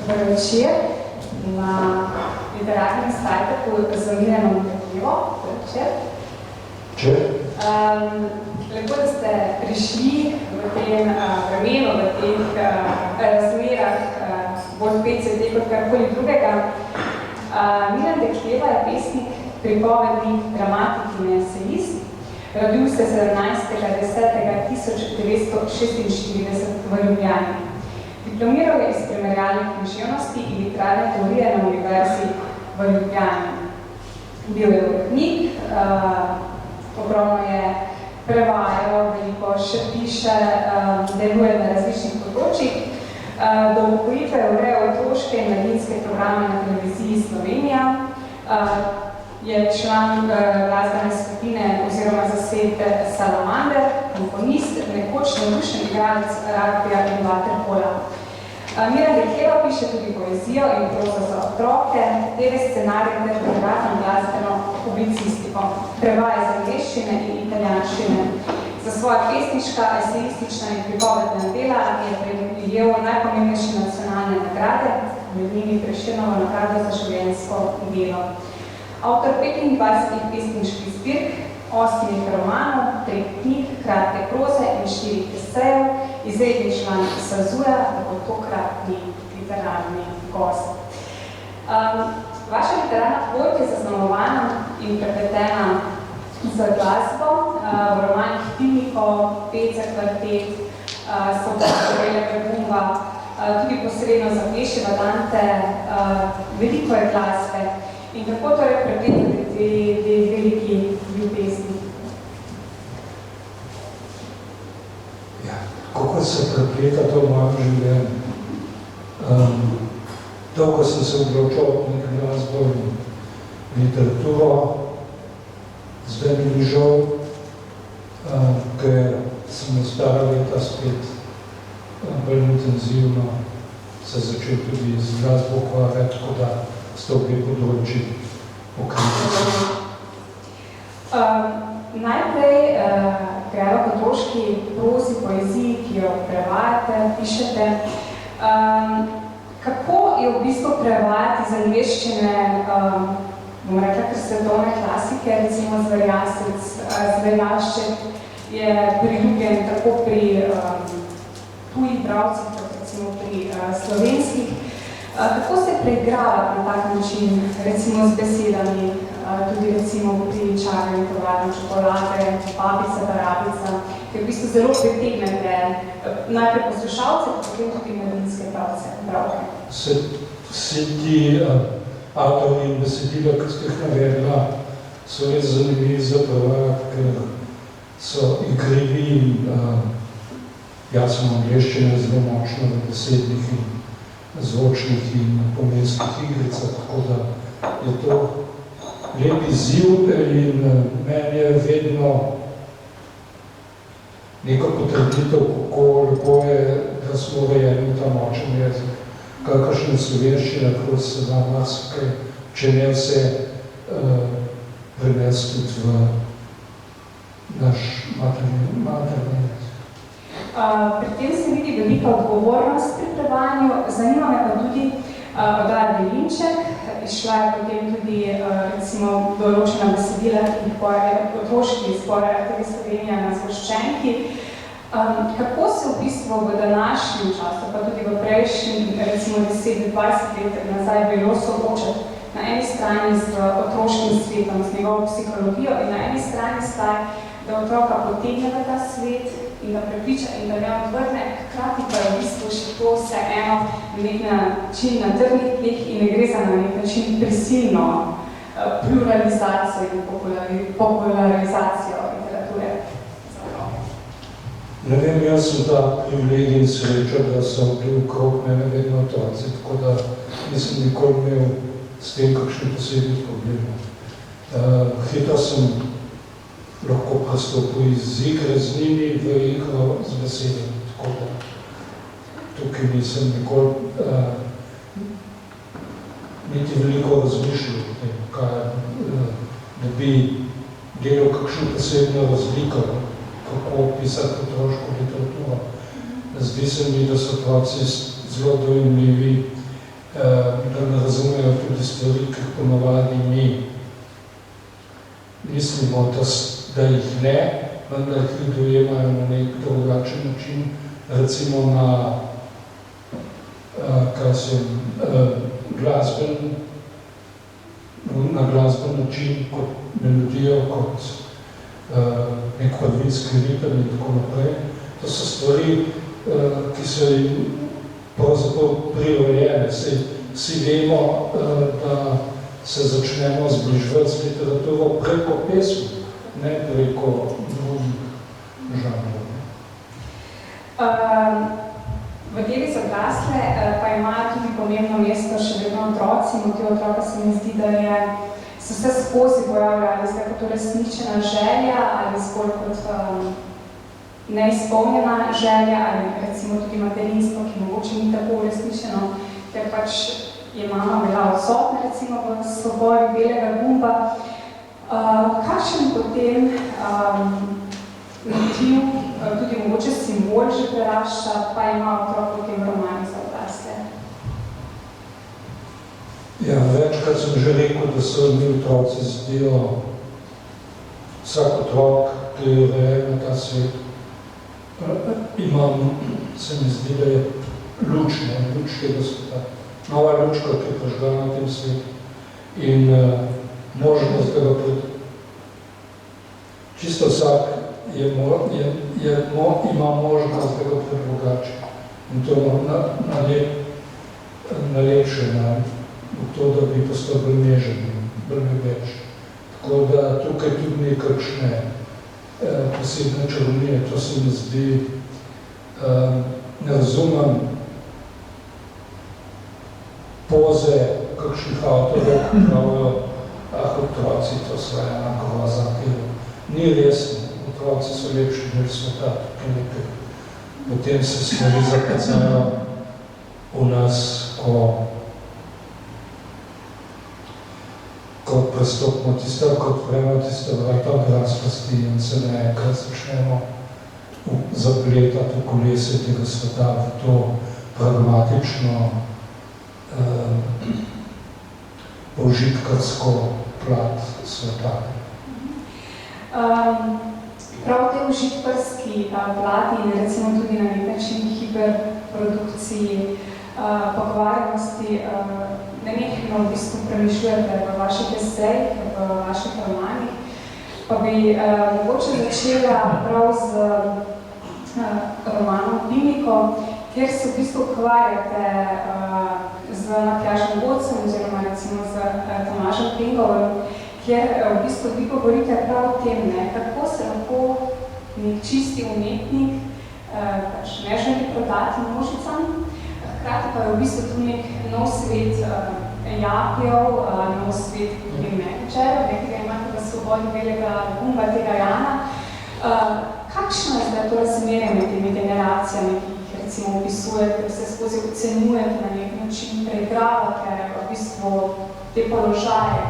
Dobar večer na literarnem sajtu z Mileno Motekljivo. Dobar večer. Lepo, da ste prišli v tem vremenu, v teh razmerah, bolj PCD kot karkoli drugega. Milan Dekljeva je pesnik, pripovednik, dramatik in esejist. Rodil se 17.10.1946 v Ljubljani. Diplomiral je iz primerjalne književnosti in literarne teorije na Univerzi v Ljubljani. Bil je urednik, ogromno je prevajal, veliko še piše, deluje na različnih področjih. Do upokojitve je urejal otroške in mladinske programe na televiziji Slovenija. Je član glasbene skupine oziroma zasedbe Salamander, komponist, nekoč navdušen igralec ragbija in waterpola. Milan Dekljeva piše tudi poezijo in prozo za otroke, TV scenarij ter privatno glasbeno publicistiko. Prevaja iz angleščine in italijanščine. Za svoja pesniška, esejistična in pripovedna dela je prejel najpomembnejše nacionalne nagrade, med njimi Prešernovo nagrado za življenjsko delo. Avtor 25 pesniških zbirk, 8 romanov, 3 knjig, kratke proze in 4 esejev, izredni član Sazuja, tako tokratni literarni gost. Vaša literarna pot je zaznamovana in prepletena z glasbo, v romanih Timiko, Pet za kvartet, Sobotorelega Bumba, tudi posredno za Pleševa Dante, veliko je glasbe. In kako torej prepletati te veliki ljubezni? Ja, kako se prepleta to v mojem življenju? Dolgo sem se odločal med glasbo in literaturo, zdaj mi ni žal, ker sem stara leta spet bolj intenzivno se začel tudi z glasbo ukvarjati, tako da s to bi področji pokriti. Najprej gremo k otroški prozi, poeziji, ki jo prevajate, pišete. Kako je v bistvu prevajati iz angleščine, bom rekla, ker svetovne klasike, recimo Zverjasec, Zverjašček je priljubljen tako pri tujih bralcih, kot recimo pri slovenskih. Kako se preigrava na tak način, recimo z besedami, tudi recimo pri čakanju tovarne čokolade, babica, barabica, ki v bistvu zelo pritegnete najprej poslušalce, potem tudi mladinske bralke? Vsi ti avtori in besedila, ki ste jih navedla, so res zanimivi za prevajati, ker so igrivi in jasno angleščina zelo močna v besednih in zvočnih in pomenskih igricah, tako da je to lep izziv in meni je vedno neka potrditev, kako lepo je, da smo urejeni ta močen jezik, kakršna slovenščina, ko se da marsikaj, če ne vse prenesti tudi v naš materni jezik. Pri tem se vidi velika odgovornost pri prevajanju, zanima me pa tudi oddaja Belinček, išla je potem tudi recimo določena besedila, ki jih poje otroški zbor RTV Slovenija na Zgoščenki. Kako se v bistvu v današnjem času, pa tudi v prejšnjim, recimo 10-20 let nazaj, bilo soočati na eni strani z otroškim svetom, z njegovo psihologijo in na eni strani staj, da otroka potegne v ta svet in da prepriča in da ne odvrne, hkrati pa je v bistvu še to vse eno na nek način na trdnih tleh in ne gre za na nek način prisilno pluralizacijo in popularizacijo literature. Ne vem, jaz sem ta privilegij in sreča, da so bili okrog mene vedno otroci, tako da nisem nikoli imel s tem kakšnih posebnih problemov. Hitro sem lahko prestopil iz igre z njimi v igro z besedami, tako da tukaj nisem nikoli niti veliko razmišljal o tem, da bi delal kakšno posebno razliko, kako pisati otroško literaturo. Zdi se mi, da so otroci zelo dojemljivi da ne razumejo tudi stvari, ki ponovadi mi mislimo, da jih ne, vendar jih dojemajo na nek drugačen način, recimo na glasben način, kot melodijo, kot nek prvinski ritem in tako naprej. To so stvari, ki so jim pravzaprav prirojene. Vsi vemo, da se začnemo zbliževati z literaturo preko pesmi, ne preko drugih žanrov. V deli za odrasle pa imajo tudi pomembno mesto še vedno otroci. Motiv otroka se mi zdi, da so vse skozi pojavljali, zdaj kot uresničena želja ali zgolj kot neizpolnjena želja ali recimo tudi materinstvo, ki mogoče ni tako uresničeno, ker pač je mama bila odsotna recimo v svobodi belega gumba. Kakšen potem motiv, tudi mogoče simbol že prerašča, pa ima otrok v tem romanu za odrasle? Ja, večkrat sem že rekel, da se mi otroci zdijo, vsak otrok, ki je rojen na ta svet, se mi zdi, da je luč tega sveta. Nova lučka, ki je prižgana na tem svetu in možnost, da ga čisto vsak ima možnost, da ga predrugači. In to nalepše v to, da bi postal bolj nežen, bolj več. Tako da tukaj tudi nekakšne posebne čarovnije, to se mi zdi, ne razumem poze kakšnih avtorjev, ki pravijo, otroci, to so ena groza, ki ni resno, otroci so lepši del sveta, tukaj nekaj. Potem se stvari zapecajo v nas, ko prestopimo tisto, ko odpremo tisto vrata odraslosti in se nekaj začnemo zapletati v kolesje tega sveta, v to pragmatično použitkarsko plat sveta. Prav v tej užitkarski plati in recimo tudi na nek način hiperprodukciji, pokvarjenosti, nenehno v bistvu premišljujete v vaših esejih, v vaših romanih, pa bi mogoče začela prav z romanom Pimiko, kjer se v bistvu ukvarjate z Matjažem Godcem oziroma recimo z Tomažem Pengovem, kjer v bistvu vi govorite prav o tem, kako se lahko nek čisti umetnik ne želi prodati množicam, hkrati pa je v bistvu tu nek nov svet japijev, nov svet menedžerjev, nekega imate v svobodi belega gumba tega Jana. Kakšno je zdaj to razmerje med temi generacijami, ki jih recimo opisujete, vse skozi ocenjujete na nek način, preigravate v bistvu te položaje,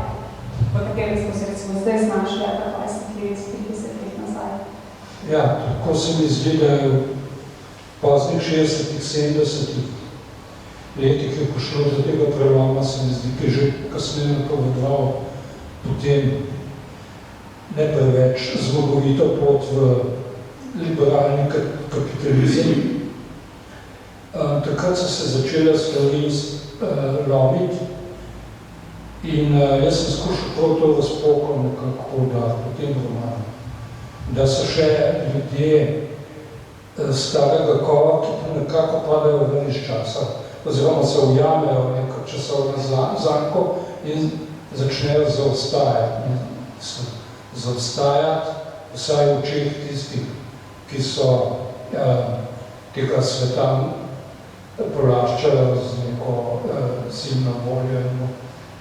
v katerih smo se recimo zdaj znašli, pa 20 let, 30 let nazaj? Ja, tako se mi zdi, da je v poznih 60-ih, 70-ih letih je pošlo do tega preloma, se mi zdi, ki je že kasneje napovedoval potem ne preveč zmagovito pot v liberalni kapitalizem. Takrat so se začele stvari lomiti in jaz sem skušal prav to razpoko nekako poudariti po tem romanu, da so še ljudje starega kova, ki pa nekako padajo ven iz časa, oziroma se ujamejo neko časovno zanko in začnejo zaostajati vsaj v očeh tistih, ki so tega sveta polaščajo z neko silno voljo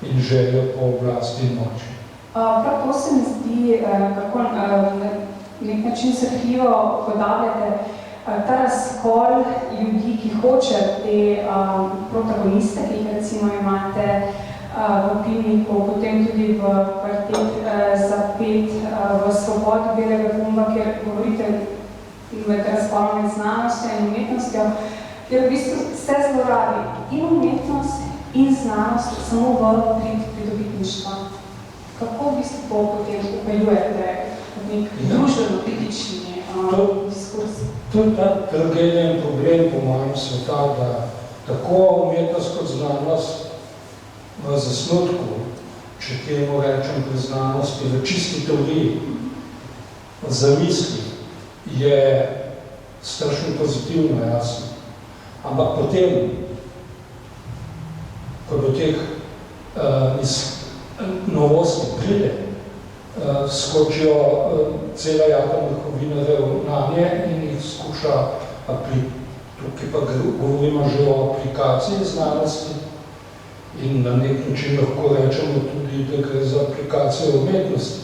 in željo po oblasti in moči. Prav to se mi zdi, kako na nek način srhljivo podavljate ta razkol ljudi, ki hočejo te protagoniste, ki jih recimo imate v Pimniku, potem tudi v Kvartet za 5 v svobodi belega gumba, kjer govorite med razpolom med znanostjo in umetnostjo, kjer v bistvu se zlorabi in umetnost in znanost samo v pridobitništva. Kako v bistvu potem upeljujete nek družbeno-kritični diskurs? Tudi ta tragedien problem po mojem sveta, da tako umetnost kot znanost v zasnutku, če temu rečem pri znanosti, v čisti teoriji, v zamisli, je strašno pozitivno, jasno. Ampak potem, ko do teh novosti pride, skočijo cela jata vrhovinarjev na nje in jih skuša tukaj pa govorimo že o aplikaciji znanosti in na nek način lahko rečemo tudi, da gre za aplikacijo umetnosti.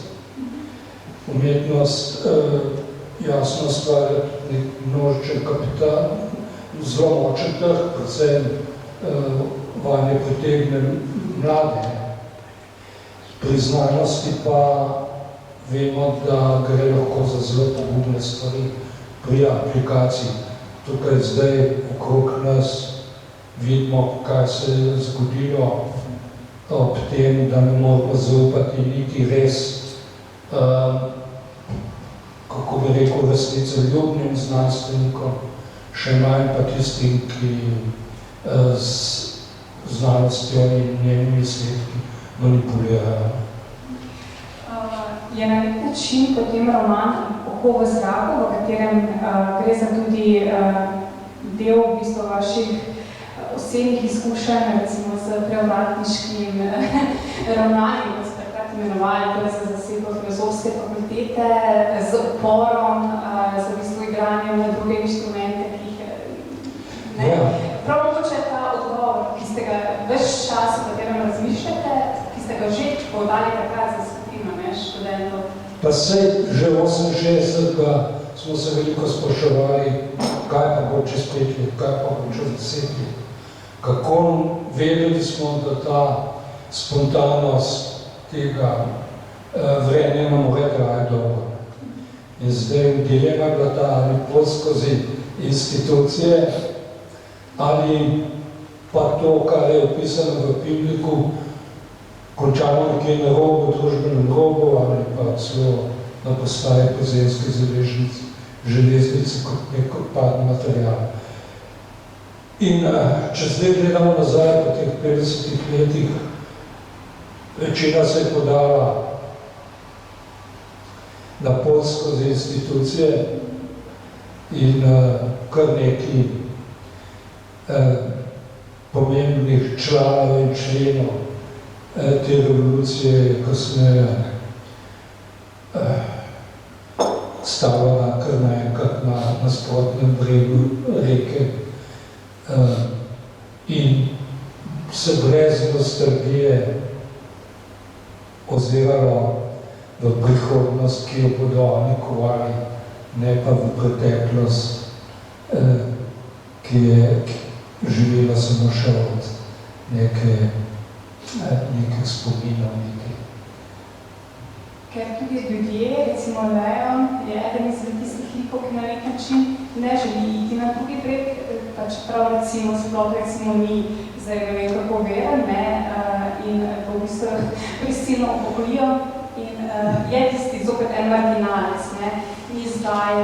Umetnost jasno stvarja nek množičen kapital, zelo močen trg, predvsem vanje pritegne mlade. Pri znanosti pa vemo, da gre lahko za zelo pogubne stvari pri aplikaciji. Tukaj zdaj okrog nas vidimo, kaj se je zgodilo ob tem, da ne moramo zaupati niti res, kako bi rekel, resnicoljubnim znanstvenikom, še manj pa tistim, ki z znanostjo in njenimi izsledki manipulirajo. Je na nek način potem roman Oko v zraku, v katerem gre za tudi del v bistvu vaših osebnih izkušenj, recimo z preuratniškim ravnanjem, kot ste takrat imenovali, torej za zasedbo filozofske fakultete, z uporom, za v bistvu igranjem na druge inštrumente, ki jih ne. Prav mogoče je ta odgovor, ki ste ga ves čas, v katerem razmišljate, ki ste ga že podali takrat za skupino, študentov. Pa sej, že 68 smo se veliko spraševali, kaj pa bo čez 5 let, kaj pa bo čez 10 let. Kako vedeli smo, da ta spontanost tega vrenja nam more trajati dolgo. In zdaj dilema je bila ta, ali pot skozi institucije, ali pa to, kar je opisano v Pivniku, končamo nekje na robu, družbenem robu, ali pa celo na postaji Plzeňske železnice kot nek odpadni material. In če zdaj gledamo nazaj po teh 50 letih, večina se je podala na pot skozi institucije in kar neki pomembnih članov in členov te revolucije, ko sme stavila kar naenkrat na nasprotnem bregu reke in se brez nostalgije oziralo v prihodnost, ki jo bodo oni kovali, ne pa v preteklost, ki je živela samo še od nekih spominov. Ker tudi ljudje, recimo Leon, je eden izmed tistih likov, ki na nek način ne želi iti na drugi breg, pa čeprav recimo sploh recimo ni zdaj ne vem kako veren, in v bistvu prisilno upokolijo in je tisti zopet en marginalec, ni zdaj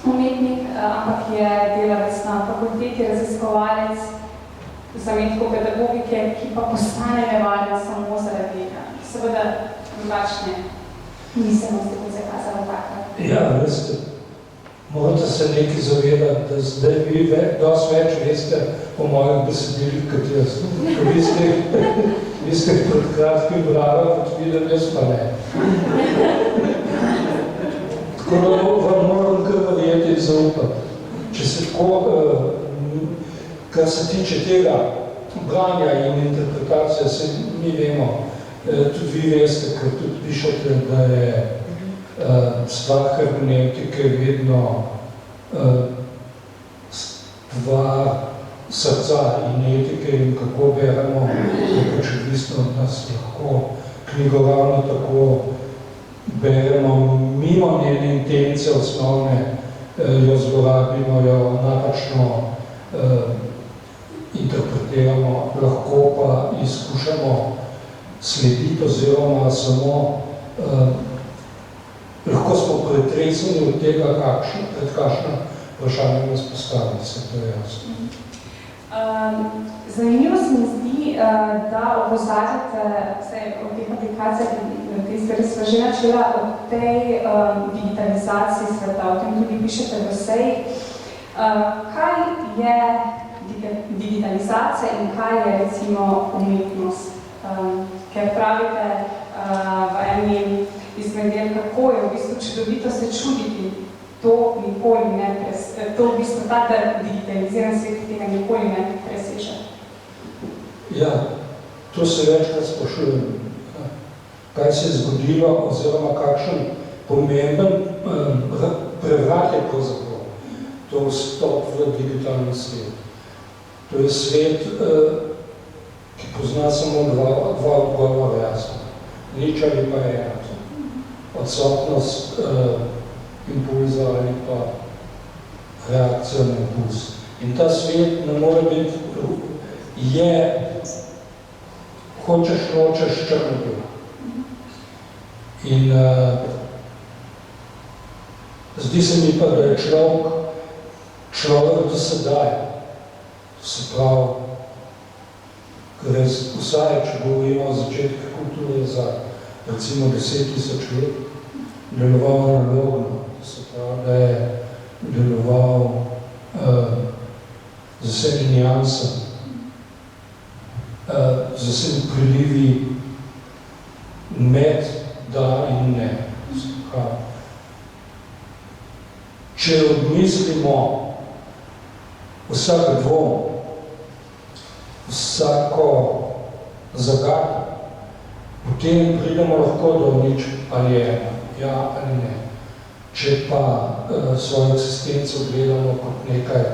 umetnik, ampak je delavec na fakulteti, raziskovalec zametkov pedagogike, ki pa postane nevaren samo zaradi seveda drugačne miselnosti, kot se je kazalo takrat. Ja, veste, morate se nekaj zavedati, da zdaj vi dosti več veste o mojih besedilih, kot jaz. Vi ste pred kratkim brali, kot vidim, jaz pa ne. Tako da vam moram kar verjeti in zaupati. Če se tako, kar se tiče tega branja in interpretacije, se mi vemo, tudi vi veste, ker tudi pišete, da je stvar hermenevtike vedno stvar srca in etike in kako beremo, je pač odvisno od nas lahko knjigo ravno tako beremo mimo njene intence osnovne, jo zlorabimo, jo napačno interpretiramo, lahko pa izkušamo slediti oziroma samo lahko smo pretreseni od tega, pred kakšno vprašanje nas postavili, se to je jasno. Zanimivo se mi zdi, da opozarjate o teh aplikacijah, te stvari sva že načela o tej digitalizaciji sveta, o tem tudi pišete v esejih. Kaj je digitalizacija in kaj je recimo umetnost? Ker pravite v eni izmed del, kako je v bistvu čudovito se čuditi, to nikoli ne to v bistvu ta digitaliziran svet tega nikoli ne preseže. Ja, to se večkrat sprašujem. Kaj se je zgodilo oziroma kakšen pomemben prevrat je pravzaprav to vstop v digitalni svet. To je svet, ki pozna samo dva odgovora jasno. Nič ali pa je odsotnost impulza ali pa reakcija na impuls. In ta svet ne more biti, hočeš, nočeš črno. In zdi se mi pa, da je človek do sedaj, to se pravi, ker je vsaj, če govorimo o začetku kulture za recimo 10.000 let, deloval analogno, to se pravi, da je deloval z vsemi nijansami, z vsemi prilivi med da in ne. Če odmislimo vsak dvom, vsako zagato, potem pridemo lahko do nič ali ena, ja ali ne. Če pa svojo eksistenco gledamo kot nekaj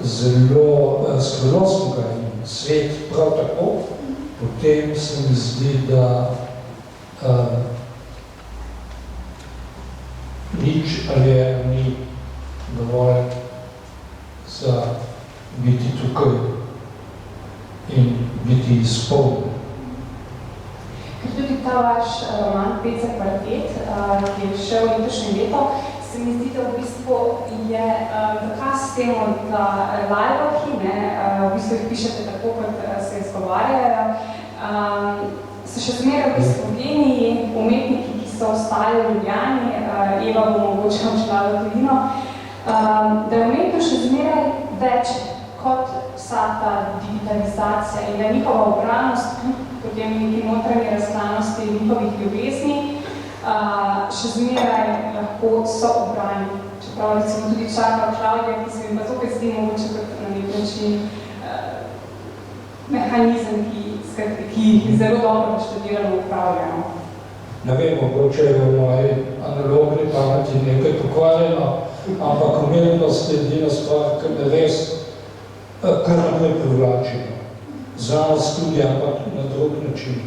zelo skrivnostnega in svet prav tako, potem se mi zdi, da nič ali ena ni dovolj za biti tukaj in biti izpolnjen. Ker tudi ta vaš roman Pet za kvartet, ki je šel letošnje leto, se mi zdi, da v bistvu je dokaz temu, da lajvaki, v bistvu jih pišete tako, kot se izgovarjajo, so še zmeraj v Sloveniji umetniki, ki so ostali v Ljubljani, Eva bo mogoče odšla v tujino, da je umetnost še zmeraj več kot vsa ta digitalizacija in da je njihova obranost, potem neki notranji razklanosti njihovih ljubezni, še zmeraj lahko so obrani. Čeprav recimo tudi čakal Klaudija, ki se mi pa zopet zdi mogoče kot na nek način mehanizem, ki zelo dobro naštudirano upravljamo. Ne vem, mogoče je v moji analogni pameti nekaj pokvarjeno, ampak umetnost je edina stvar, kar me res kar naprej privlačimo. Znanost tudi, ampak na drug način.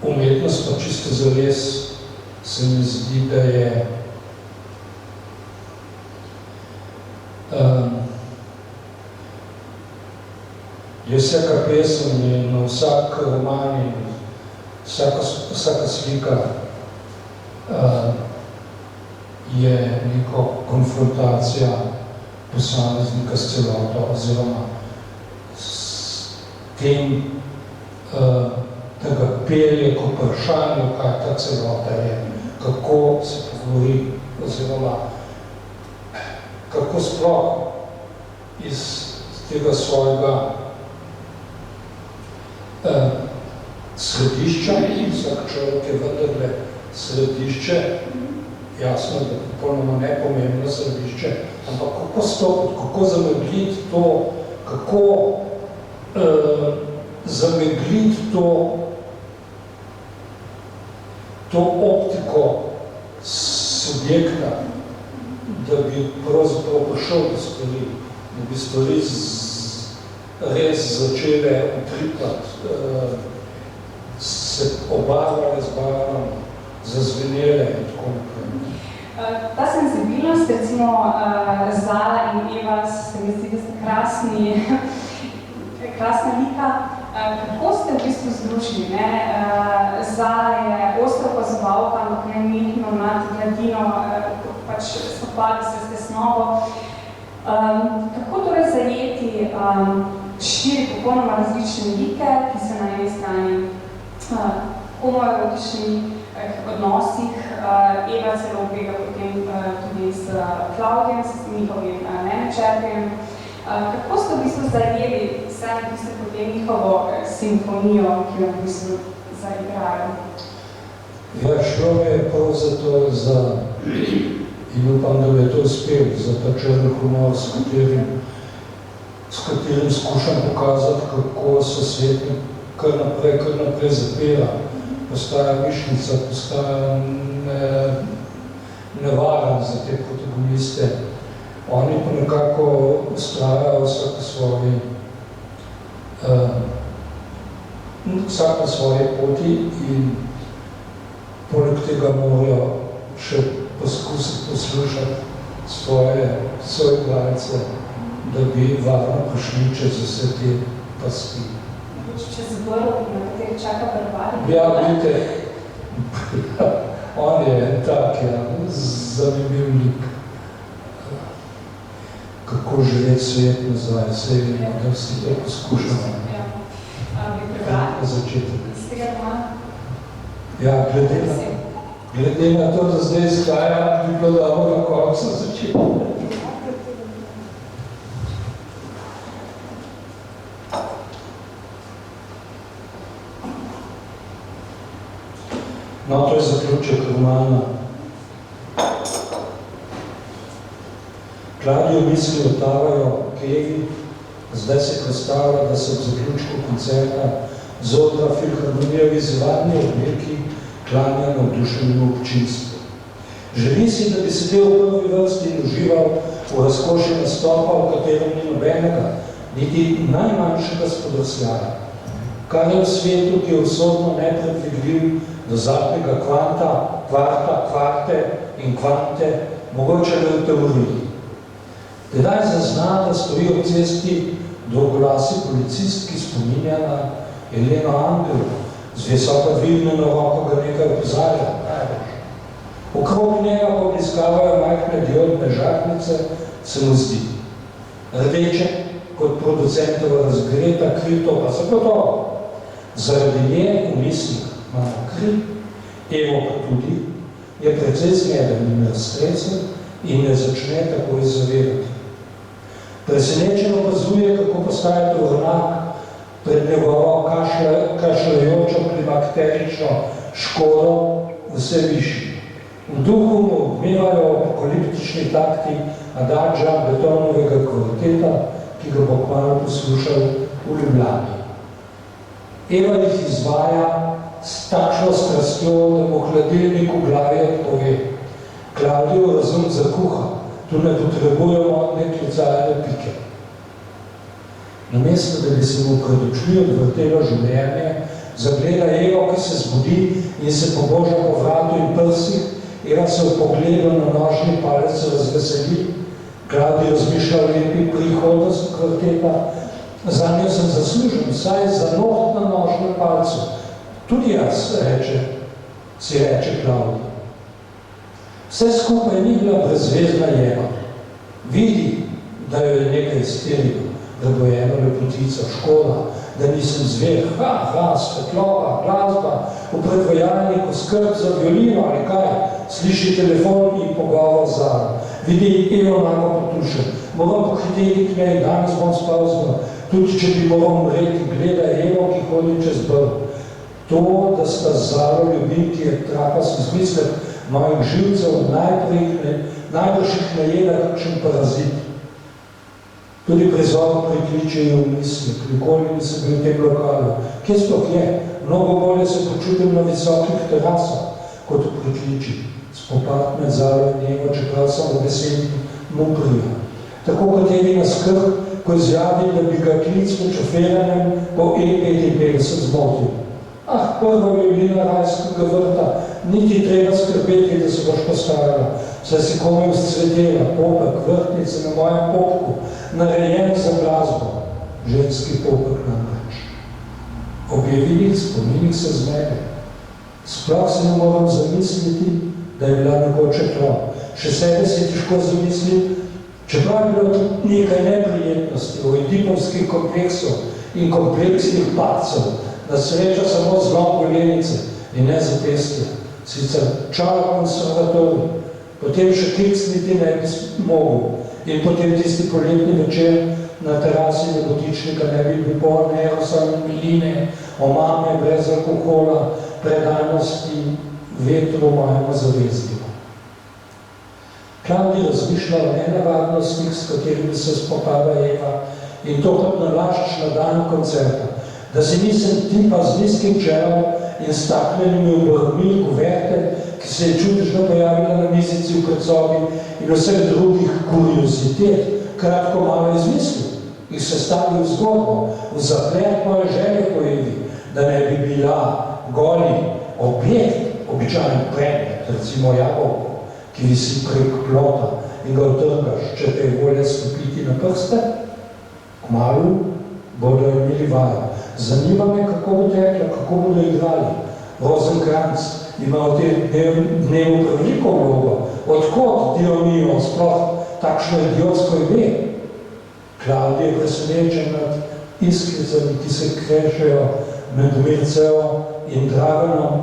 Umetnost pa čisto zares se mi zdi, da je vsaka pesem in vsak roman in vsaka slika je neko konfrontacija posameznika s celoto oziroma s tem, da ga pelje k vprašanju, kaj ta celota je, kako se pogovori oziroma kako sploh iz tega svojega središča, in vsak človek je vendarle središče, jasno, da popolnoma nepomembno središče, ampak kako stopiti, kako zamegliti to, kako zamegliti to optiko subjekta, da bi pravzaprav prišel do stvari, da bi stvari res začele utripati, se obarvale z barvami, zazvenele in tako naprej. Ta senzibilnost, recimo Zala in Eva, se mi zdi, da sta krasna lika. Kako ste v bistvu združili? Zala je ostra opazovalka, ampak nenehno nad gladino, pač spopadi se z tesnobo. Kako torej zajeti 4 popolnoma različne like, ki se na eni strani homoerotičnih odnosih, Eva celo bega potem tudi s Klaudijem, s njihovim menedžerjem. Kako ste v bistvu zajeli sami tiste potem njihovo simfonijo, ki jo v bistvu zaigrajo? Ja, šlo mi je prav zato in upam, da je to uspel, za ta črni humor, s katerim skušam pokazati, kako so svet kar naprej zapira. Postaja višnica, postaja nevaren za te protagoniste. Oni pa nekako ustrajajo vsak na svoji poti in poleg tega morajo še poskusiti poslušati svoje glavnice, da bi varno prišli čez vse te pasti. Čez vrlo, na kateri čaka Barbari? Ja, vidite, on je tak, zanimiv lik. Kako živeti svet nazaj, vse vemo, da vsi to poskušamo. Bi prebrali? Na začetek. Iz tega romana? Ja, glede na to, da zdaj izhaja, bi bilo dobro na koncu začetek. No, to je zaključek romana. Klaudijo misli otavajo k Evi, zdaj se predstavlja, da se v zaključku koncerta z odra filharmonije v izvadni obliki klanja navdušenemu občinstvu. Želi si, da bi sedel v prvi vrsti in užival v razkošju nastopa, v katerem ni nobenega, niti najmanjšega spodrsljaja. Kar je v svetu, ki je usodno nepredvidljiv, do zadnjega kvarte in kvante, mogoče le v teoriji. Tedaj zazna, da stoji ob cesti dolgolasi policist, ki spominja na Eleno Angel, z visoko dvignjeno roko ga nekaj opozarja. Okrog njega pobliskavajo majhne diodne žarnice, se mu zdi. Rdeče, kot producentova razgreta krito, pa zagotovo. Zaradi nje v mislih imamo kri, Evo pa tudi, je precej zmeden in raztrecen in ne začne takoj zavedati. Presenečen opazuje, kako postaje tovornjak pred njegovo kašljajočo klimakterično škodo vse višji. V duhu mu odmevajo apokaliptični takti adagija Betonovega kvarteta, ki ga bo kmalu poslušal v Ljubljani. Eva jih izvaja s takšno strastjo, da mu hladilnik v glavi odpove. Klaudijo razum zakuha, tu ne potrebujemo neklicajne pike. Namesto, da bi se mu pred očmi odvrtelo življenje, zagleda Evo, ki se zbudi in se poboža po vratu in prsih. Eva se v pogledu na nožni palec razveseli. Klaudijo razmišlja o lepi prihodnosti kvarteta. Zanjo sem zaslužen, vsaj za noht na nožnem palcu. Tudi jaz, si reče Klaudijo. Vse skupaj ni bila brezvezna Eva. Vidi, da jo je nekaj izterilo, da bo eno lepotica, škola, da nisem zver, svetlova, glasba, v predvajalniku skrb za violino ali kaj, sliši telefon in pogovor Zara. Vidi, Evo malo potušen, moram pohiteti k njej, danes bom spal z njo, tudi če bi moral umreti, gleda Evo, ki hodi čez brv. To, da sta Zaro ljubimki, je trapast izmislek mojih živcev, najbrž jih najeda kakšen parazit. Tudi prizor prikličejo v mislih, nikoli nisem bil v tem lokalu. Kje sploh je? Mnogo bolje se počutim na visokih terasah, kot v prikliči. Spopad med Zaro in Evo, čeprav sem v besedi muprija. Tako kot Evina skrb, ko izjavi, da bi ga klic med šoferanjem po E55 zmotil. Prva violina rajskega vrta, niti treba skrbeti, da se boš postarala. saj si komaj vzcvetela, popek, vrtnice na mojem popku, narejen za glasbo, ženski popek namreč. Objavilih spominih se zmede. Sploh se ne moram zamisliti, da je bila nekoče prav. Še sebe si težko zamisliti, čeprav je bilo tudi nekaj neprijetnosti o edipovskih kompleksov in kompleksnih padcev, da sreča samo zlom golenice in ne zapestja. Sicer čala konservatorij, potem še kiksniti ne bi mogel in potem tisti poletni večer na terasi Nebotičnika ne bi bil poln erosa in miline, omame brez alkohola, predanosti vetru mojemu zavezniku. Klavdij razmišlja o nenavadnostih, s katerimi se spopada Eva, in to kot nalašč na dan koncerta, da si nisem tipa z nizkim čelom in staknenimi obrvmi kuverte, ki se je čudežno pojavila na mizici v predsobi in vseh drugih kuriozitet, kratko malo izmislil, jih sestavil v zgodbo, v zaplet moje želje po Evi, da ne bi bila goli objekt, običajen predmet, recimo jabolko, ki visi prek plota in ga utrkaš, če te je volje stopiti na prste, kmalu bodo imeli vajo. Zanima me, kako bo tekla, kako bodo igrali. Rozenkranc ima v tem dnevu veliko vlogo. Odkot Dionijo sploh takšno idiotsko ime? Klavdij je presenečen nad iskricami, ki se krešejo med Mircejo in Draganom,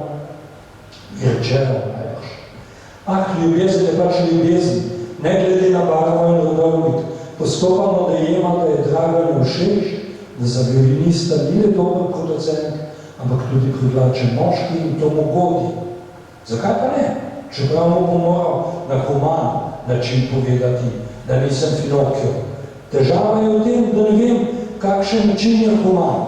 Mirčejo najbrž. Ah, ljubezen je pač ljubezen, ne glede na barvo in rodovnik. Postopamo dojema, da je Dragan všeč, da za violinista ni le dober producent, ampak tudi privlačen moški in to mu godi. Zakaj pa ne? Čeprav mu bo moral na human način povedati, da nisem Finokio. Težava je v tem, da ne vem, kakšen način je human.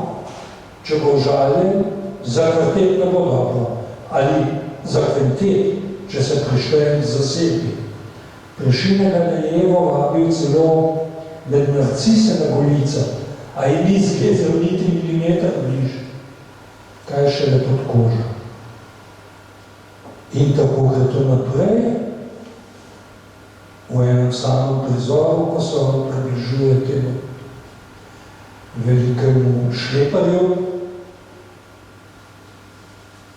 Če bo žaljen, za kvartet ne bo dobro, ali za kvintet, če se prištejem z zasebi. Prešinega na Evo vabil celo med narcise na Golico, a je ni zgledal niti milimeter bliže. Kaj šele pod kožo. In tako gre to naprej, v enem samem prizoru, ko se on približuje temu velikemu šleparju.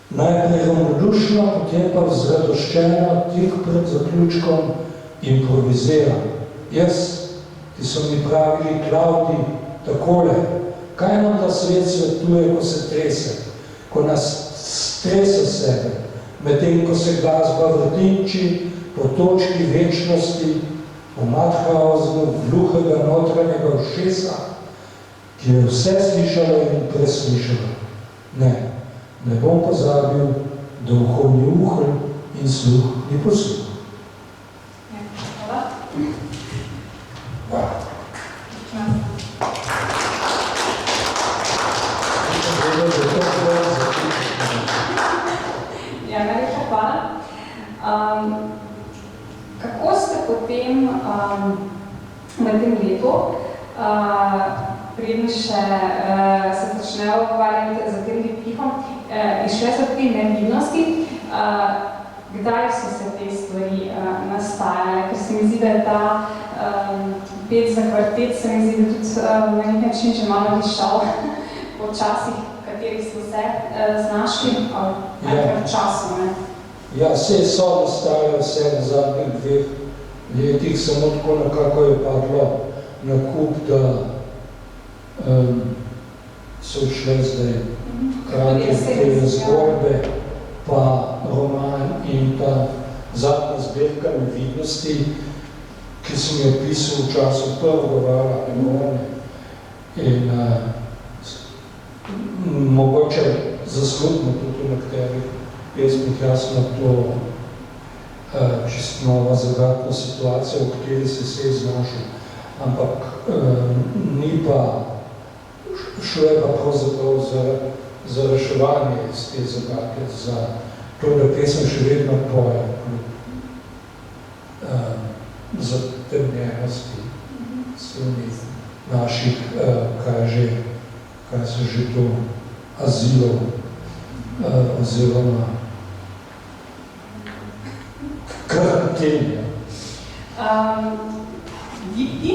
Najprej ravnodušno, potem pa vzradoščeno, tik pred zaključkom improviziram. Jaz, ki so mi pravili, Klavdij, takole, kaj nam ta svet svetuje, ko se trese, ko nas strese sebe, medtem ko se glasba vrtinči po točki večnosti, po Madhausenu, gluhega notranjega ušesa, ki je vse slišalo in preslišalo. Ne bom pozabil, da uho ni uhl in sluh ni posluh. Ja, najlepša hvala. Kako ste potem med tem letu, preden še se začnejo ukvarjati za tem dipihom, išle so tudi nevidnosti, kdaj so se te stvari nastajale, ker se mi zdi, da je ta pet za kvartet, se mi zdi, da tudi na nek način že malo dišal po časih, katerih so se znašli, ali času, ne? Ja, vse so nastajale vse v zadnjih 2 letih, samo tako nekako je padlo na kup, da so šle zdaj hkrati te zgodbe, pa roman in ta zadnja zbirka nevidnosti, ki sem jo pisal v času prvega vala Emone. In mogoče zaslutno tudi v nekaterih pesmih jasno to čisto nova zagatna situacija, v kateri se je znašel. Ampak ni pa šlo je pa pravzaprav za reševanje iz te zagate, za to, da pesem še vedno poje, za temnjenosti naših, kaj se že to azilov oziroma tem, ja. Dipti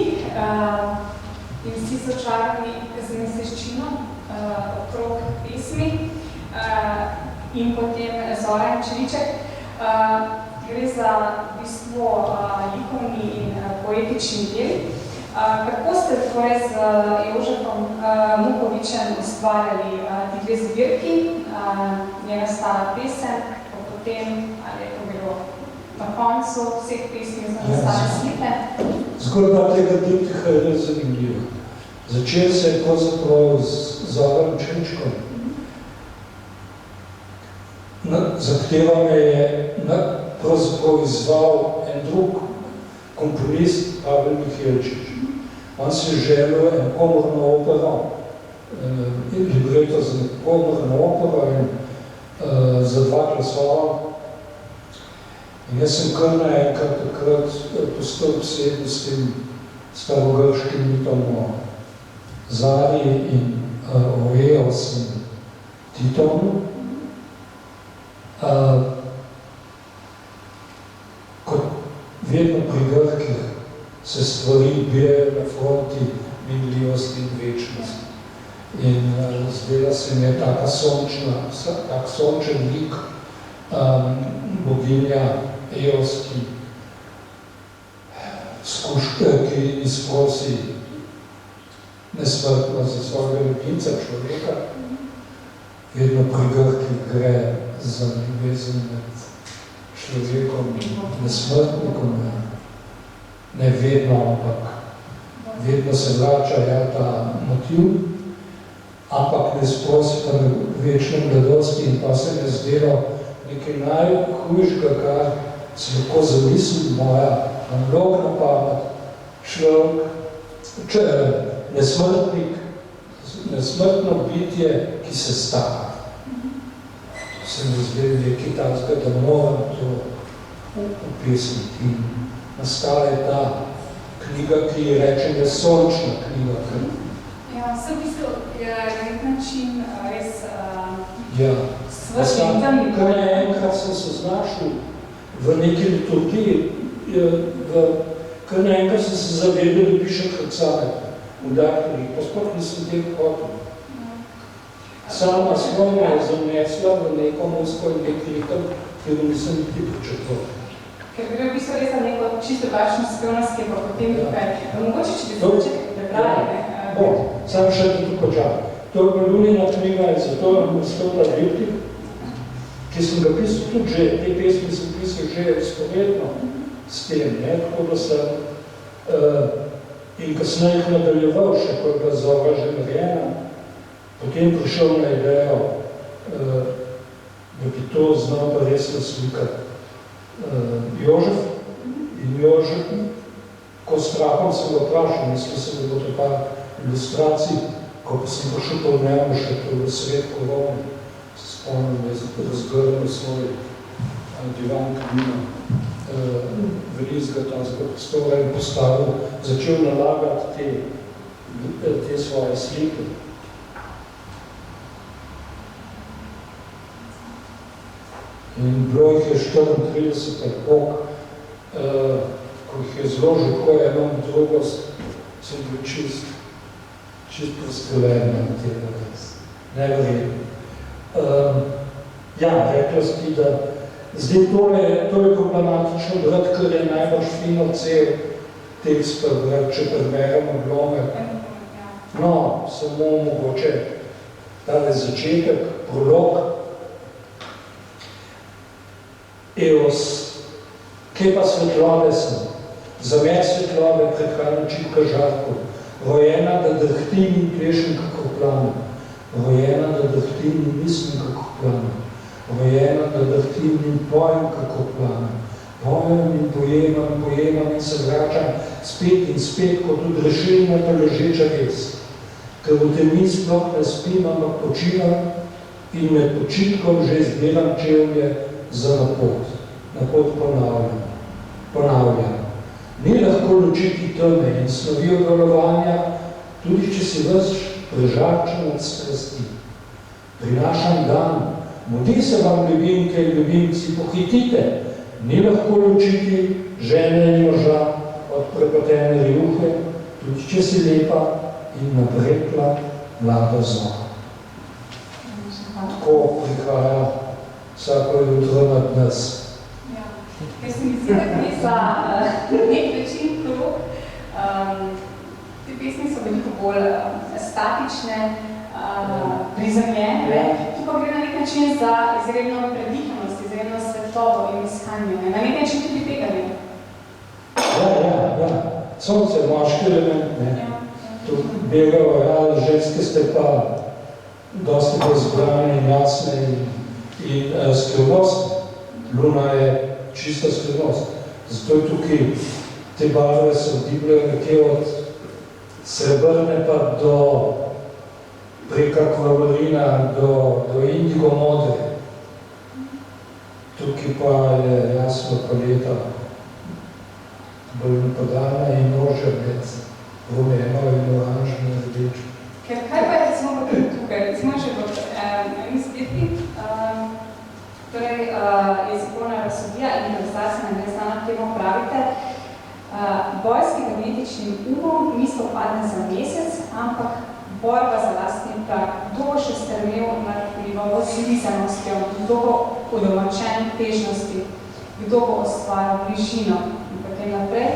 in vsi so čarni z mesečino okrog pesmi in potem Zora in Čeriček. Gre za v bistvu likovni in poetični del. Kako ste torej z Jožefom Mukovičem ustvarjali ti dve zbirki? Je nastala pesem, potem, ali je to bilo na koncu vseh pesmi za nastale slike? Zgodba tega diptiha je res zanimljiva. Začel se je pravzaprav z Zorom Čeričkom, za katero me je pravzaprav izval en drug komponist, Pavel Mihelčič. On si je želel en komorno opero, libreto za komorno opero in za 2 glasova. In jaz sem kar naenkrat takrat postal obseden s tem starogrškim mitom o Zari in o Eos in Titonu. Kot vedno pri Grkih se stvari bijajo na fronti minljivosti in večnosti. In zdela se mi je tak sončen lik boginja Eos, ki izprosi nesmrtno za svojega ljubimca človeka. Vedno pri Grkih gre za ljubezen med človekom in nesmrtnikom. Ne vedno, ampak vedno se vrača ta motiv, ampak ne sprosi pa na večne mladosti in pa se ne zdelo nekaj najhujšega, kar se lahko zamisli moja analogna pamet, človek, nesmrtno bitje, ki se stara. To se mi zdelo nekaj takega, da moram to opisati. In nastala je ta knjiga, ki ji rečem, je sončna knjiga. Ja, vse v bistvu je na nek način res svršen. Kar naenkrat sem se znašel v neki liturgiji, kar naenkrat sem se zavedel, da pišem krcane v Darkli, pa sploh nisem del hotel. Sama svojno je zanesla v neko musko in nek ritem, ki ga nisem niti pričakoval. Ker gre v bistvu res za neko čisto drugačno skrivnost, ki je pa potem tukaj. Mogoče, če bi se začek prebrali, Sam še to počal. To je bila Lunina knjiga in zato nastal ta diptih, ki sem ga pisal tudi že, te pesmi sem pisal že spovedno s tem, tako da sem in kasneje jih nadaljeval še, ko je bila Zora že narejena, potem prišel na idejo, da bi to znal pa res naslikati Jožef in Jožef, ko strahom sem ga vprašal, mislil sem, da bo to pa ilustracij, ko pa sem prišel po dnevu še v svet korone, se spomnim, da je razgrnil svoj divan kabino, velizga tanskega prostora in postavil, začel nalagati te svoje slike. In bilo jih je 34 epok, ko jih je zložil, ko je eno drugost, sem bil čist prosteljen na tega res. Neverjetno. Rekla si ti, da zdaj to je problematično brati, ker je najbolj fino cel tekst prebrati, če preberemo Blomer. No, samo mogoče tale začetek, prolog. Eos, kje pa svetlobe sem? Za me svetlobe predhajam čitka žarko, rojena, da drhtim in plešem kako planem, rojena, da drhtim in mislim kako planem, rojena, da drhtim in pojem kako planem, pojem in pojemam in se vračam spet in spet, kot odrešilna ta ležeča res, ker v temi sploh ne spim, ampak počivam in med počitkom že izdelam čevlje za napot ponavljam. Ni lahko ločiti teme in snovi odvalovanja, tudi če si ves prežarčen od strasti. Prinašam dan, mudi se vam ljubimke in ljubimci, pohitite, ni lahko ločiti žene in moža od prepotene rjuhe, tudi če si lepa in nabrekla mlada znoha. Tako prihaja vsako jutro nad nas. Ja. Ker se mi zdi, da gre za nek način krog. Te pesmi so veliko bolj statične, prizemljene, tu pa gre na nek način za izredno predihanost, izredno svetlobo in iskanje. Na nek način tudi teganje. Ja. Sonce je moški element, ne. Tu begajo, ženske ste pa dosti bolj zbrane in jasne in skrivnostne. Luna je čista skrivnost. Zato je tukaj te barve se vdibljajo nekje od srebrne pa do prek akvarelina do indigo modre. Tukaj pa je jasno paleta bolj napadana in nože med rumeno in oranžno in rdečo. Ker kaj pa je recimo tukaj? Recimo že v eni zbirki, torej jezikovna razsodija in improvizacija na neznano temo pravite, boj s kibernetičnim umom ni spopadne za mesec, ampak borba za lastni prag. Kdo bo še strmel nad njegovo zlizanostjo, kdo bo udomačen težnosti, kdo bo ustvaril bližino. In potem naprej,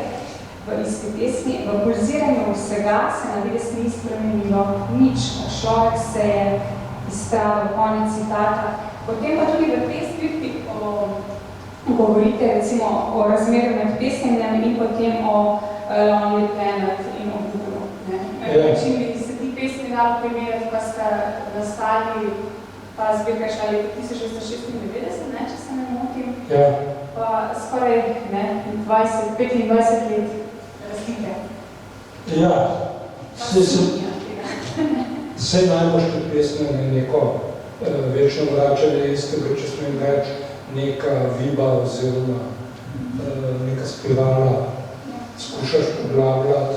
v isti pesmi, v pulziranju vsega se na vides ni spremenilo nič. Človek se je izstravil, konec citata. Potem pa tudi v pesmi govorite recimo o razmeru med pesminem in potem o Lonely Planet in o Budu. Če bi se ti pesmi dalo primerjati, pa sta nastali ta zbirka šla leta 1996, če se ne motim, pa skoraj 25 let razlike. Ja, vse najboljše pesme je neko večno vračanje istega, če smo jim reč, neka viba oziroma neka spirala. Skušaš poglabljati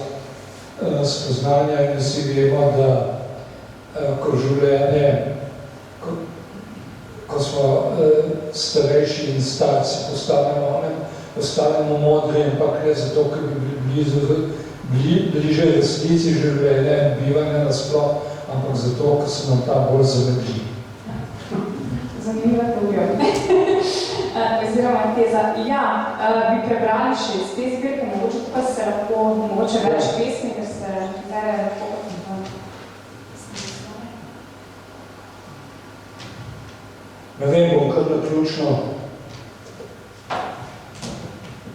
spoznanja in vsi vemo, da ko življenje, ko smo starejši in starci, postanemo modri, ampak ne zato, ker bi bili bliže resnici življenja in bivanja nasploh, ampak zato, ker se nam ta bolj zavedli. Zanimiva teorija. Oziroma teza. Ja, bi prebrali še iz te zbirke, mogoče pa se lahko, mogoče več pesmi, ker se zdaj lahko Ne vem, bom kar naključno.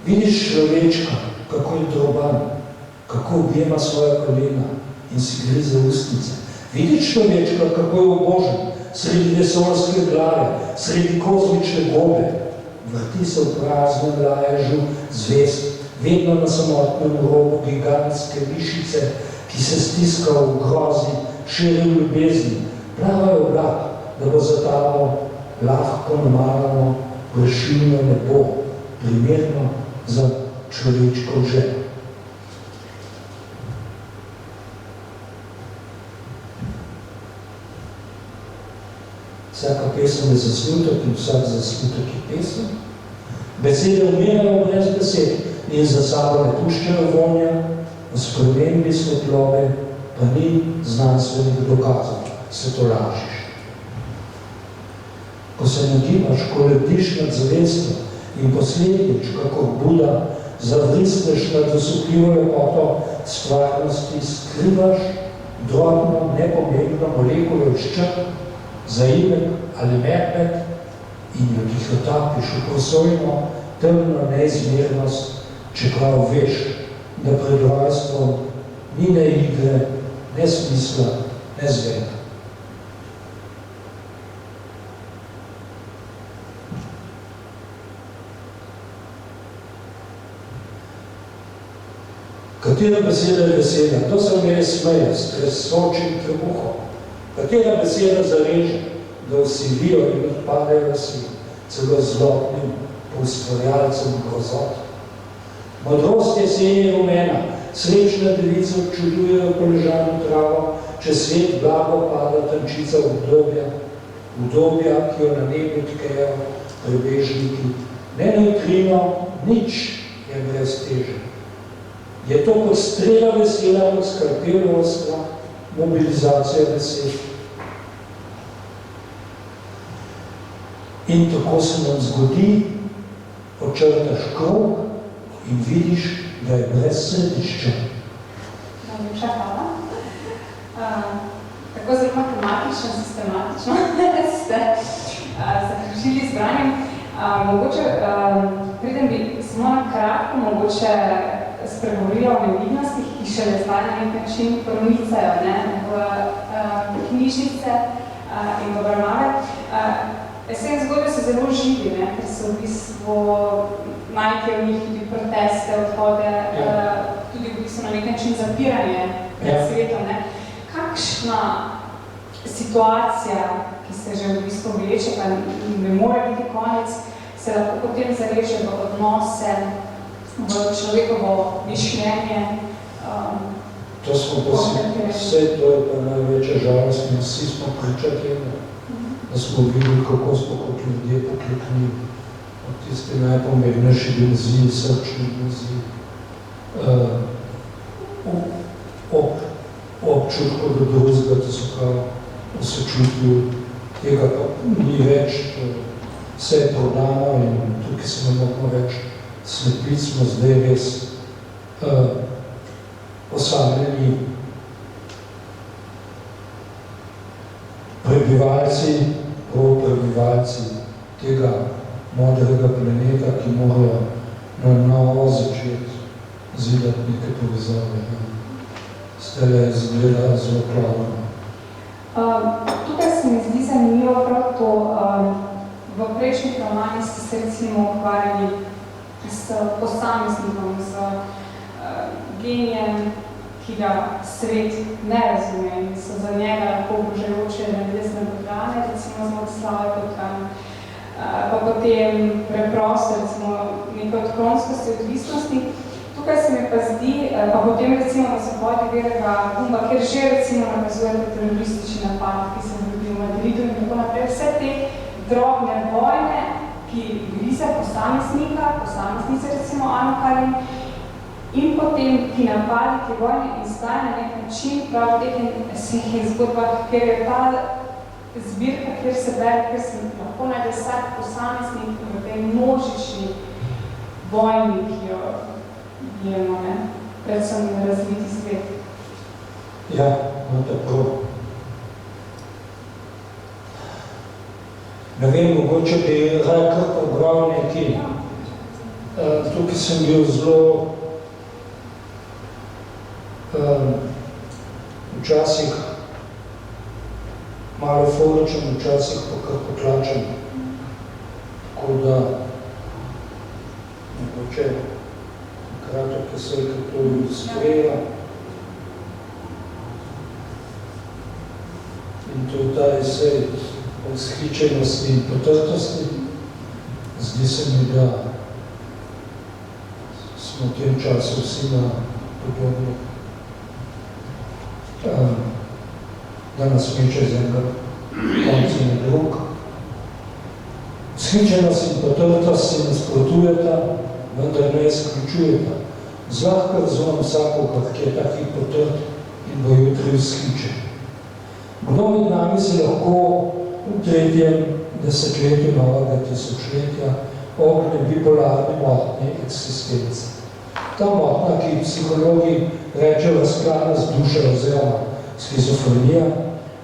Vidiš človečka, kako je droban, kako objema svoja kolena in si grize ustnice. Vidiš človečka, kako je obožen, sredi vesoljske glave, sredi kozmične gobe. Vrti se v praznem laježu zvest, vedno na samotnem robu gigantske mišice, ki se stiska v grozi, širi v ljubezni. Plavajo vlak, da bo za tamo lahko namarano vršilno nebo, primerno za človečkov ženo. Vsaka pesem je zaslutek in vsak zaslutek je pesem. Besede umirajo brez besed in za sabo ne puščajo vonja, v spremembi svetlobe pa ni znanstvenih dokazov, se to lažiš. Ko se nagibaš, ko lebdiš nad zavestjo in poslednjič, kako Buda, zavrisneš nad osupljivo lepoto stvarnosti, skrivaš drobno, nepomembno molekulo ščrk, zaimek ali medved in jo tihotapiš v prosojno, temno neizmernost, čeprav veš, da pred rojstvom ni ne igre, ne smisla, ne zveta. Katera beseda je beseda? To se me smeje s tresočim trebuhom. Katera beseda zareže, da vsilijo in odpadejo si celo zlobnim poustvarjalcem grozot? Modrost jeseni je rumena, srečna devica občudujejo poležano travo, če svet blago pada tančica obdobja, ki jo na nebu tkejo prebežniki ne neutrino, nič je brez teže. Je to kot strela vesela, kot skalpel ostra, mobilizacija besed. In tako se nam zgodi, očrtaš krog in vidiš, da je brez središča. Najlepša hvala. Tako zelo matematično, sistematično ste zaključili z branjem. Mogoče, preden bi samo na kratko mogoče spregovorila o nevidnostih, ki šele zdaj na nek način pronicajo v knjižnice in v obravnave. Esej zgodbe so zelo živi, ker so v bistvu najprej v njih tudi proteste, odhode, tudi v bistvu na nek način zapiranje pred svetom. Kakšna situacija, ki se že v bistvu vleče, pa ne more biti konec, se lahko potem zareže v odnose, v človekovo mišljenje? To smo pa vse, to je pa največja žalost, in vsi smo priča tega, da smo videli, kako smo kot ljudje pokleknili od tiste najpomembnejši dimenziji, srčni dimenziji, občutku do drugega, da so prav sočutili, tega pa ni več, vse je prodano in tukaj se ne moramo več slepiti, smo zdaj res osamljeni prebivalci tega modrega planeta, ki morajo na novo začeti zidati neke povezave. Zdaj izgleda zelo plavno. Tukaj se mi zdi zanimivo prav to. V prejšnjih romanih ste se recimo ukvarjali s posameznikom, z genijem, ki ga svet ne razume in so za njega lahko obožajoče navidezne programe, recimo z Vladislava Petrana, pa potem preprosto, recimo nekaj odklonskosti, odvisnosti. Tukaj se mi pa zdi, pa potem recimo na Svobodi Belega Gumba, kjer že recimo nakazujete teroristični napad, ki se zgodi v Madridu in tako naprej, vse te drobne vojne, ki grize posameznice recimo Ano Karin, in potem ti napadi te vojne in zdaj na nek način prav v teh zgodbah, ker je ta zbirka, kjer se bere, ker se lahko najde vsak posameznik v tej množični vojni, ki jo bijemo, predvsem razviti svet. Ja, no tako. Ne vem, mogoče bi raj kar pobral nekaj. Tukaj sem bil zelo včasih malo foričen, včasih pa kar potlačen. Tako da mogoče kratek esej, ki to ilustrira. In to je ta esej o vzhičenosti in potrtosti. Zdi se mi, da smo v tem času vsi na podobno, da nas meče z enega konca na drug. Vzhičenost in potrtost se nasprotujeta, vendar ne izključujeta. Zlahka razumem vsakogar, ki je taki potrt in bo jutri vzhičen. Kdo med nami se lahko v 3. desetletju novega tisočletja ogne bipolarne motnje eksistence. Ta motna, ki psihologi rečejo razklanost duše oziroma schizofrenija,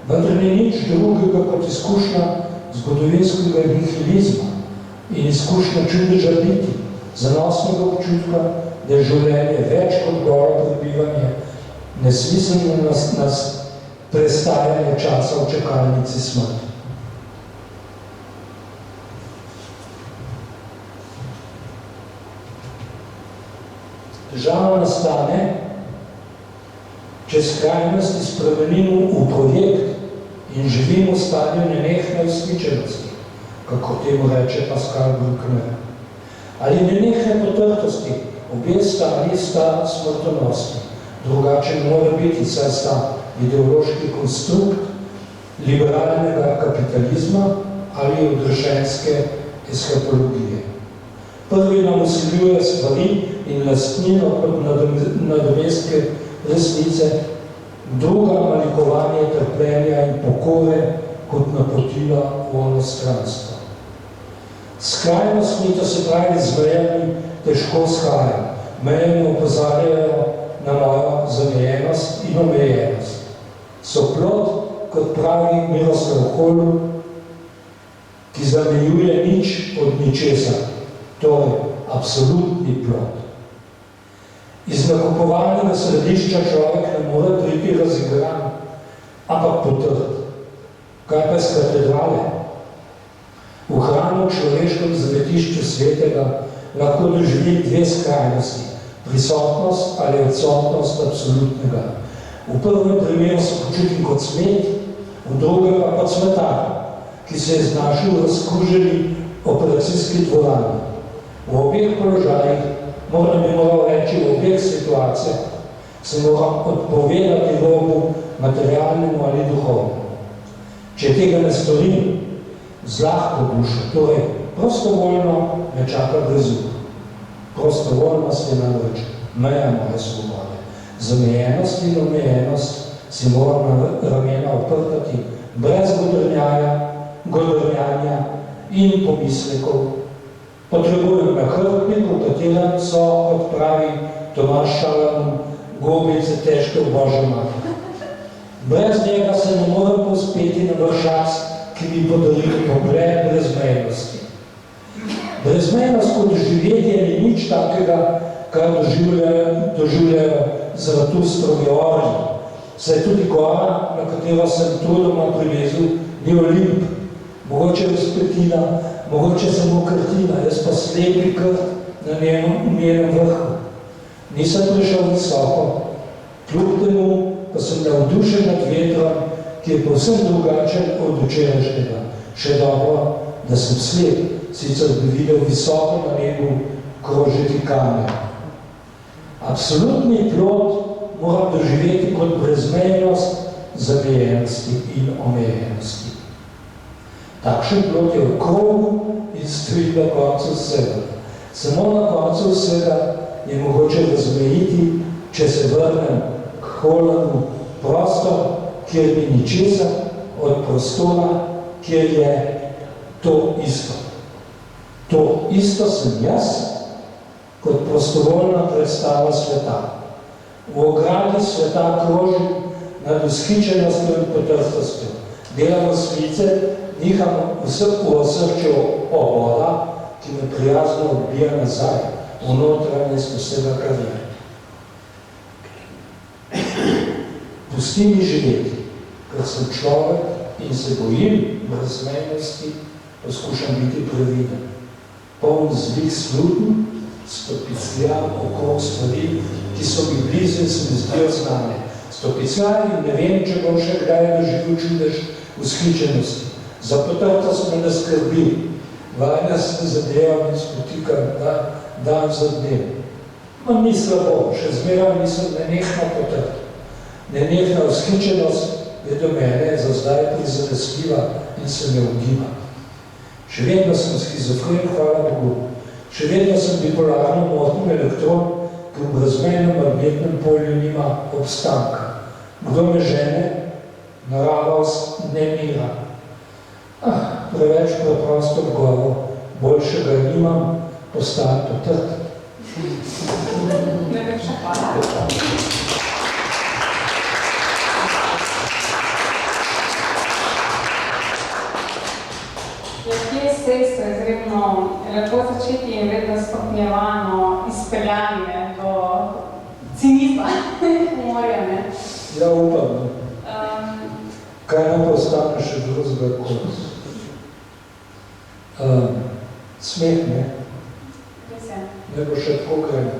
vendar ni nič drugega kot izkušnja zgodovinskega nihilizma in izkušnja čudeža biti, zanosnega občutka, da je življenje več kot golo prebivanje, nesmiselno nas prestajanje časa v čakalnici smrti. Težava nastane, če skrajnosti spremenimo v projekt in živimo v stadiju nenehne vzhičenosti, kako temu reče Pascal Bruckner. Ali nenehne potrtosti, obe stanje sta smrtonosni, drugače mora biti, saj sta ideološki konstrukt liberalnega kapitalizma ali odrešenske eskapologije. Prvi nam vsiljuje stvari in lastnino kot nadomestke resnice, druga nalikovanje trpljenja in pokore kot napotila v onostranstvo. Skrajnostmi, to se pravi z mejami, težko shajam. Meje me opozarjajo na mojo zamejenost in omejenost. So plod, kot pravi Miroslav Holub, ki zamejuje nič od ničesa, torej absolutni plod. Iz nakupovalnega središča človek ne more priti razigran, ampak potrd. Kaj pa iz katedrale? V hramu človeškem zavetišču svetega lahko doživi dve skrajnosti, prisotnost ali odsotnost absolutnega. V prvem primeru se počutim kot smet, v drugem pa kot smetar, ki se je znašel v razkuženi operacijski dvorani. V obeh položajih, morda bi moral reči v obeh situacijah, se moram odpovedati robu materialnemu ali duhovnemu. Če tega ne storim, z lahko dušo, torej prostovoljno me čaka brezup. Prostovoljnost je namreč meja moje svobode. Zamejenost in omejenost si moram na ramena oprtati brez godrnjanja in pomislekov. Potrebujem nahrbtnik, v katerem so, kot pravi Tomaž Šalamun, gobice težke v Božjo mater. Brez njega se ne morem povzpeti na vršac, ki bi podaril pogled brezmejnosti. Brezmejnost kot živetje ni nič takega, kar doživljajo Zaratustrovi orli. Saj tudi gora, na katero sem trudoma privezil, ni Olimp, mogoče vzpetina, mogoče samo krtina, jaz pa slepi krt na njenem vrhu. Nisem prišel visoko, kljub temu pa sem navdušen nad vetrom, ki je povsem drugačen od včerajšnjega. Še dobro, da sem slep, sicer bi videl visoko na nebu krožiti kamer. Absolutni plod moram doživeti kot brezmejnost, zamejenosti in omejenosti. Takšen plod je v krogu in stoji na koncu vsega. Samo na koncu vsega je mogoče razmejiti, če se vrnem k Hollandu, prostor, kjer ni ničesa, od prostora, kjer je to isto. To isto sem jaz, kot prostovoljna predstava sveta. V ogradi sveta krožim nad vzhičenostjo in potrstostjo. Delamo slice, niham v osrčju oboda, ki me prijazno odbija nazaj, v notranjost vsega karijera. Pusti mi živeti, ker sem človek in se bojim brezmejnosti, poskušam biti previden. Poln zlih sluten, stopicljam okrog stvari, ki so mi blizu in se mi zdijo znane. Stopicljam in ne vem, če bom še kdaj doživel čudež vzhičenosti. Za potrtost me ne skrbi, vajna se zadevam in spotikam dan za dnem. No, ni slabo, še zmeraj nisem nenehno potrt. Nenehna vzhičenost je do mene za zdaj prizanesljiva in se ne ugiba. Še vedno sem schizofren, hvala Bogu. Še vedno sem bipolarno motnim elektron, ki v brezmejnem magnetnem polju nima obstanka. Kdo me žene? Naravost ne mira. Preveč preprosto odgovor. Boljšega nimam, postajam potrt. Najlepša hvala. Kje sredstvo je izredno lepo začeti in vedno stopnjevano izpeljanje do cinizma, humorja, ne? Ja, upam. Kaj nam pa ostane še drugega kot? Smeh, ne? Res je. Ne bo še tako gremo.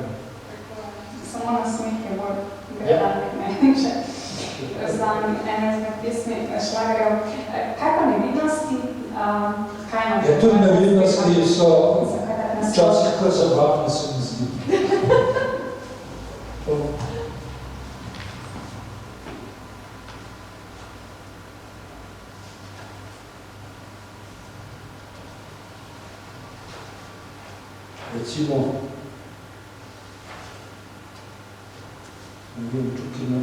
Samo na smeh je bolj gledalnik, ne? Če znam ene izmed pesmi šlagerjev. Kaj pa nevidnosti? Ja, tudi nevidnosti so včasih kar zabavne, se mi zdi. recimo, ne vem, tukaj na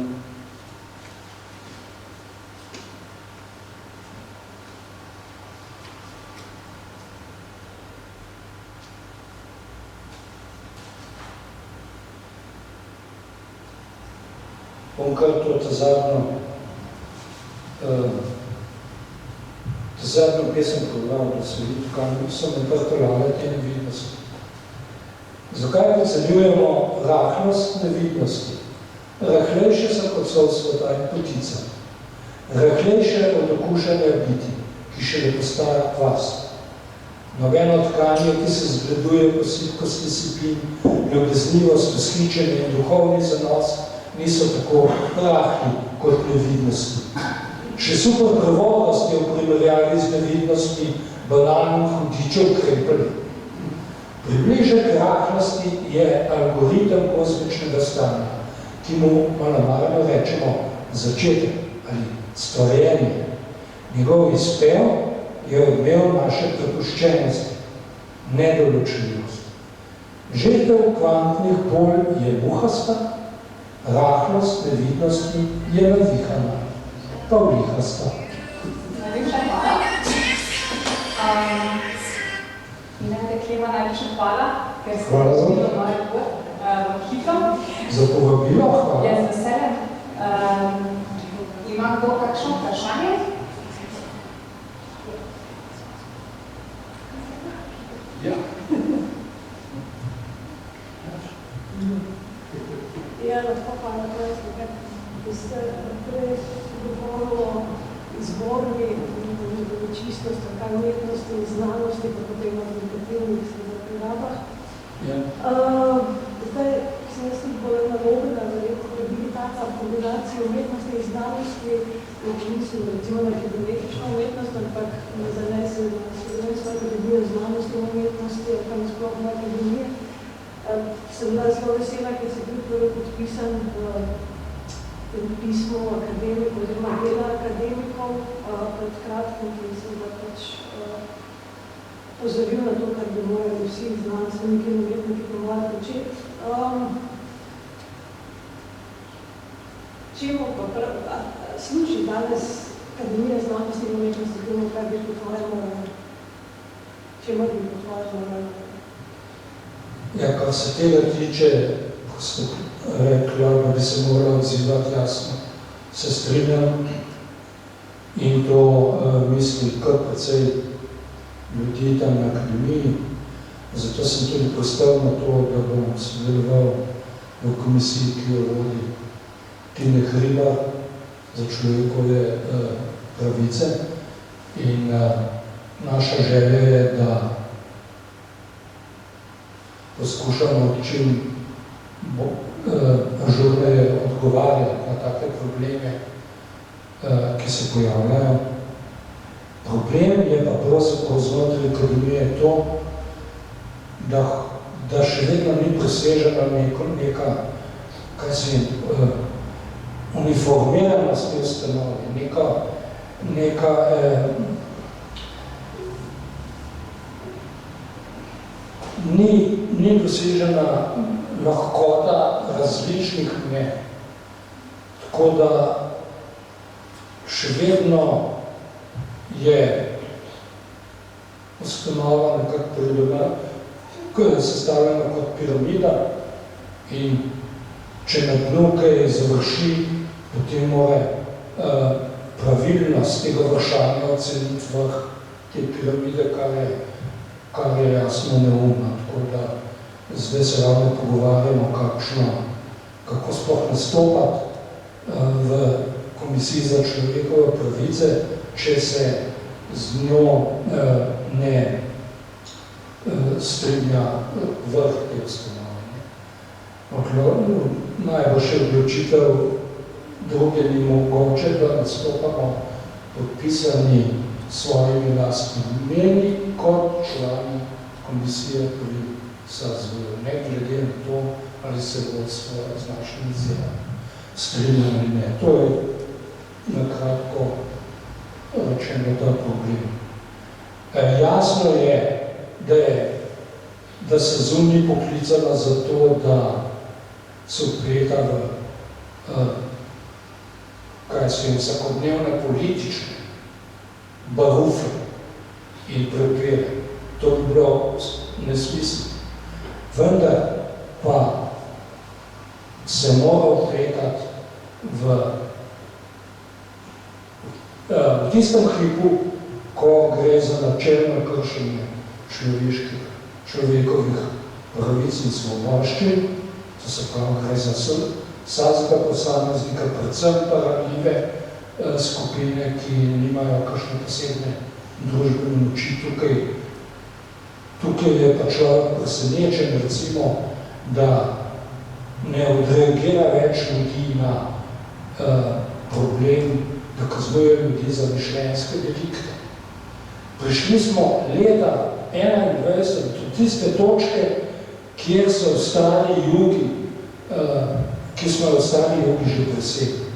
bom kar to zadnjo pesem prebral, da se vidi, kam so me prtolale te nevidnosti. Zakaj ocenjujemo rahlost nevidnosti? Rahlejše so kot sol sveta in potica. Rahlejše od okušanja biti, ki še ne postaja kvas. Nobeno tkanje, ki se zgleduje po sitkosti sipin, ljubeznivost, vzhičenje in duhovni zanos, niso tako rahli kot nevidnosti. Še super prevodnost je v primerjavi z nevidnostmi banalnih hudičev krepelj. Približek rahlosti je algoritem kozmičnega stanja, ki mu malomarno rečemo začetek ali stvarjenje. Njegov izpev je odmev naše prepuščenosti, nedoločljivost. Žetev kvantnih polj je muhasta, rahlost nevidnosti je navihana, pavlihasta. Najlepša hvala. Klema, najlepša hvala, ker ste bilo moje hitro. Za povabilo, hvala. Jaz z veseljem. Ima kdo kakšno vprašanje? Ja. Ja, lahko hvala, da ste prej govorili o izvorni čistost, kaj umetnosti in znanosti, pa potem o aplikativnih prirabah. Zdaj se jaz tudi bolj nalogna, da bi taka kombinacija umetnosti in znanosti, mislim, recimo na kibernetično umetnost, ampak ne zanese svoje akademijo znanosti in umetnosti, ali pa nasploh na akademije. Sem bila zelo vesela, ker se tudi prvi podpisan v pismu akademikov, oziroma dela akademikov pred kratkim, ki sem da pač pozoril na to, kar bi morali vsi znanstveniki in umetniki pomagati početi. Čemu pa služi danes Akademija znanosti in umetnosti, temu, kar bi po tvojem naravno? Čemu bi po tvojem naravno? Ja, kar se tega tiče, ko ste rekla, da bi se morala odzivati jasno, se strinjam in to misli kar precej ljudi tam na akademiji. Zato sem tudi postavil na to, da bom sodeloval v komisiji, ki jo vodi Tine Hribar za človekove pravice. In naša želja je, da poskušamo čim ažurneje odgovarjati na take probleme, ki se pojavljajo. Problem je pa pravzaprav znotraj akademije to, da še vedno ni presežena neka, kaj se jim, uniformiranost te ustanove, neka ni dosežena lahkota različnih mnenj. Tako da še vedno je ustanova nekako sestavljena kot piramida in če na dnu kaj završi, potem mora pravilnost tega vršanja oceniti vrh te piramide, kar je jasno neumno. Tako da zdaj se ravno pogovarjamo, kako sploh nastopati v Komisiji za človekove pravice, če se z njo ne strinja vrh te ustanove. Najboljše odločitev druge ni mogoče, da nastopamo podpisani svojimi lastnimi mnenji kot člani komisije pri SAZV, ne glede na to, ali se vodstvo z našimi izjavami strinja ali ne. To je nakratko rečeno ta problem. Jasno je, da se ZUM ni poklicala za to, da se vpleta v vsakodnevne politične barufe in prepire. To bi bilo nesmiselno. Vendar pa se mora vpletati v tistem hipu, ko gre za načelno kršenje človekovih pravic in svoboščin, to se pravi, gre za vsakega posameznika, predvsem pa ranljive skupine, ki nimajo kakšne posebne družbene moči. Tukaj je pa človek presenečen, recimo, da ne odreagira več ljudi na problem, da kaznuje ljudi za mišljenjske delikte. Prišli smo leta 21 do tiste točke, kjer so ostali jugi, ki smo ostali jugi že presegli.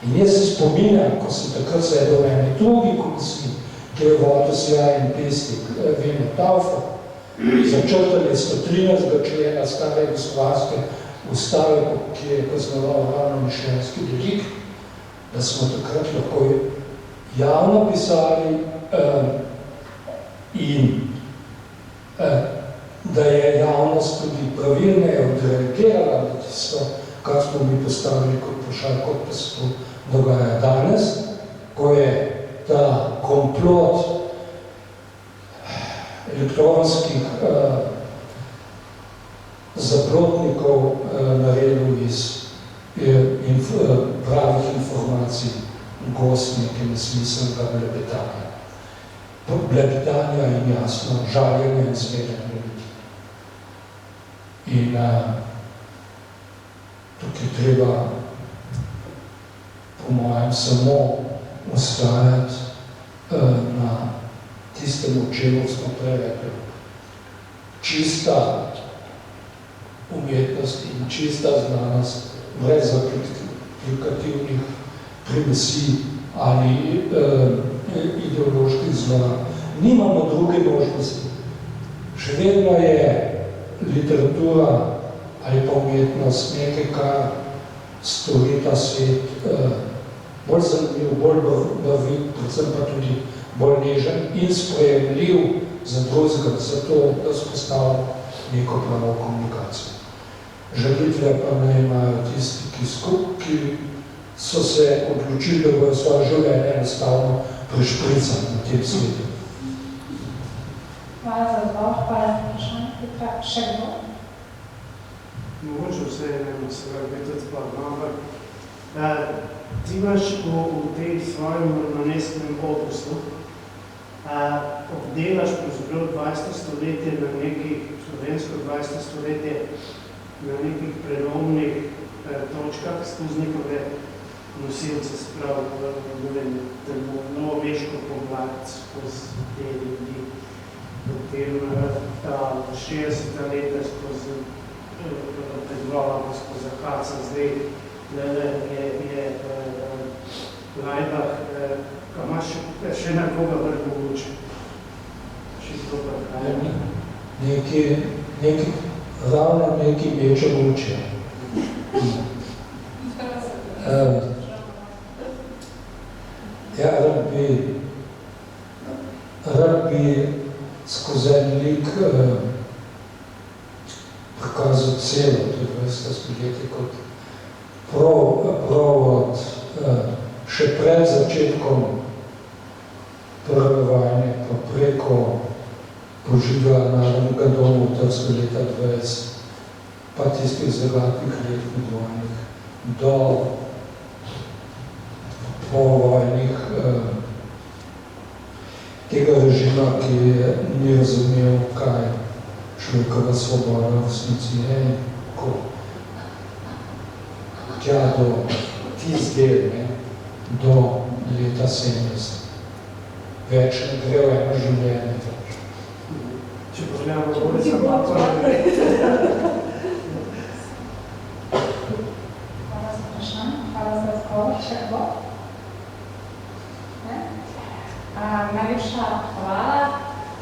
In jaz se spominjam, ko sem takrat sedel v eni drugi komisiji, ki je vodil sjajen pesnik Veno Taufa, začrtali 113. člena stare jugoslovanske ustave, ki je kaznoval ravno mišljenjski delikt, da smo takrat lahko javno pisali in da je javnost tudi pravilneje odreagirala na tisto, kar smo mi postavili kot vprašanje, kot pa se to dogaja danes, ko je ta komplot elektronskih zaplotnikov naredil iz pravih informacij gost neke nesmiselnega blebetanja. Blebetanja in jasno žaljenja in zmedenja ljudi. In tukaj treba, po mojem, samo ustrajati na tistem, o čemu smo prej rekli. Čista umetnost in čista znanost, brez aplikativnih primesij ali ideoloških zlora. Nimamo druge možnosti. Še vedno je literatura ali pa umetnost nekaj, kar stori ta svet bolj zanimiv, bolj barvit, predvsem pa tudi bolj nežen in sprejemljiv za drugega, zato da spostavlja neko pravo komunikacijo. Žalitve pa ne imajo tisti, ki so se odločili, da bojo svoje življenje enostavno prešpricali na tem svetu. Hvala za odgovor, hvala za vprašanje. Petra, še kdo? Mogoče vse je ne seveda biti odpravno, ampak ti imaš v tej svojem romaneskem opusu, obdelaš pravzaprav 20. stoletje na nekih, slovensko 20. stoletje, na nekih prelomnih točkah skozi nekove nosilce, sprav, novoveško pogled skozi te ljudi. Potem ta 60. leta skozi predvolava, skozi Haca, zdaj je Lajbah, ka imaš še na koga vrhu luče. Še to pa kaj? Ravno neki meče luče. Ja, rad bi skozi en lik prikazal celo, to je 20. stoletje, kot prav od še pred začetkom prve vojne, pa preko požiga Narodnega doma v Trstu leta 20, pa tistih zaglatnih let medvojnih, do povojnih tega režima, ki ni razumel, kaj človekova svoboda v resnici je, ko tja do tistega, do leta 70. Več ne gre v eno življenje. Če pogledamo, bolj sem pa Hvala za vprašanje, hvala za odgovor, še kdo? Najlepša hvala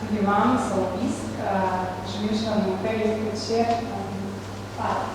tudi vam za obisk. Želim še vam naprej lep večer. Hvala.